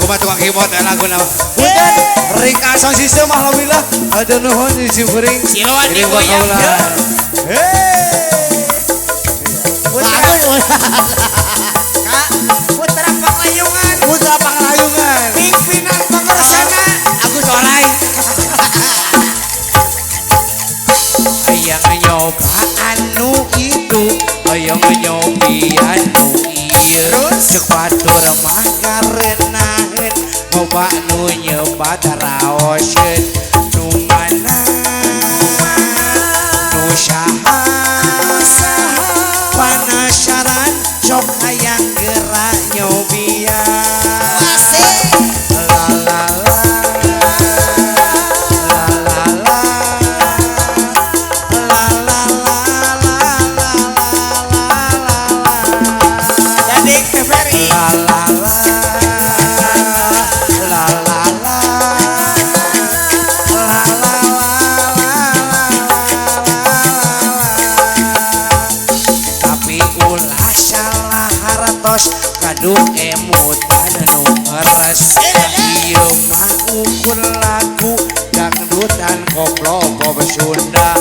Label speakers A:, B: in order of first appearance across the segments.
A: mah tukang keyboard ya lagu nama. Punten Rika Sound System alhamdulillah. Aduh nuhun di Cibring.
B: Siloan
A: Ini buat kaulah.
B: Kak, Putra Panglayungan.
A: Putra Panglayungan.
B: Pimpinan Pengersana.
A: Aku solai. Ayang nyoba anu itu, ayang nyobi anu iya. Cek batur mangkarenaheun, nyoba nu nyebat raoseun. Nu mana nu saha panasaran sok hayang gerak nyobian. La la la. Kaduh emutan nu ngeres ieu mah ukur lagu dangdutan koplo pop Sunda.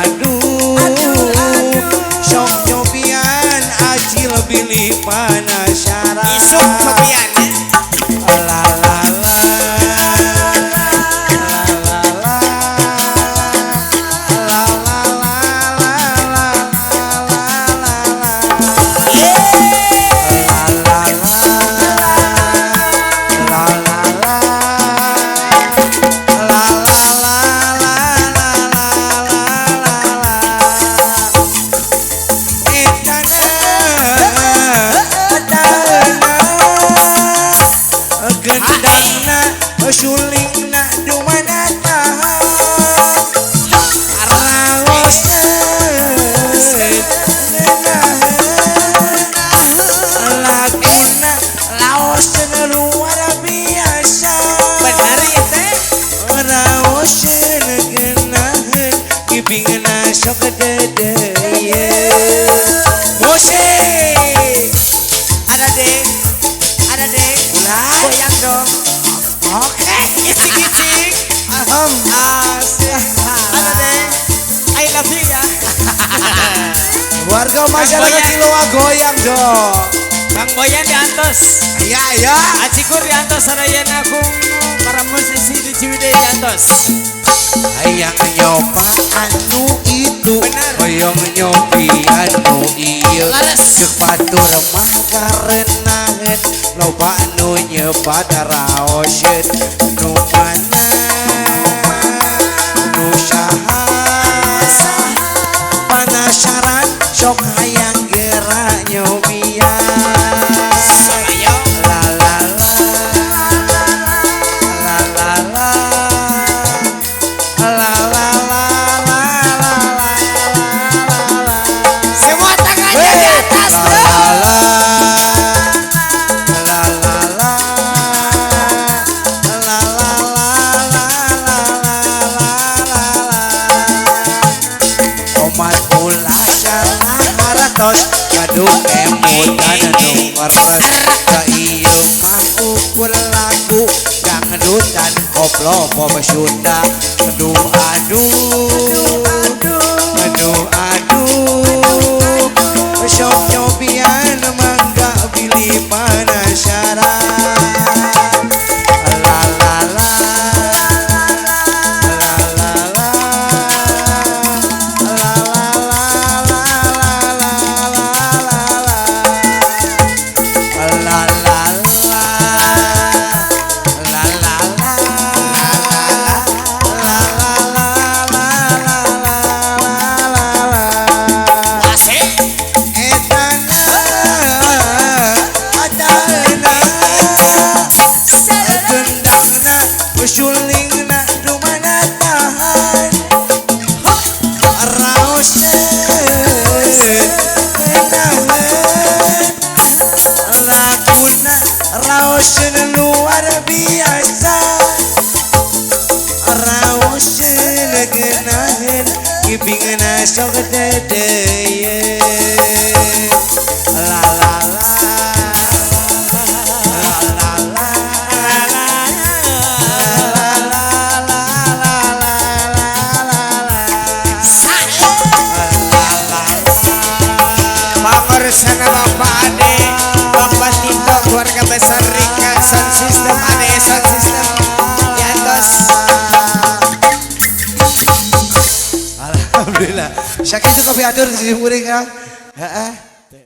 A: Aduh sok nyobian acil pilih panasaran
B: Isuk nyobian
A: la la la. Sulingna dumana laguna laoseun luar biasa.
B: Bener ya teh.
A: Raoseun geunaheun kibingna sok dedeuyeun. Musik
B: Ada deh.
A: ulah
B: Goyang dong.
A: oke
B: Icik-icik.
A: asik.
B: Ada deh. I love you ya.
A: Warga masyarakat Ciloa goyang dong.
B: Kang Boyan diantos.
A: Iya.
B: Acikur diantos sadayana kung para musisi di Ciwidey diantos.
A: Hayang nyoba anu itu,
B: Bener.
A: hayang nyobi anu ieu.
B: Laras.
A: Cek batur mangkarenaheun, loba anu nyebat raoseun. Nu mana nu saha panasaran sok hayang gerak nyobian.
B: Ayo.
A: La la la. La la la.
B: Semua tangannya di atas bro. Omat ulah salah haratos kaduh emutan nu ngeres ka ieu mah ukur lagu dangdutan koplo pop Sunda. Aduh sok nyobian mangga pilih panasaran. La la la. La la la. La la la la la la la la. La la la. sana Bapak Ade, Bapak Tito, keluarga besar Rika, sound system Ade, sound system. Ya tos.
A: Alhamdulillah. Sakit kopi atur di muring ya. Heeh.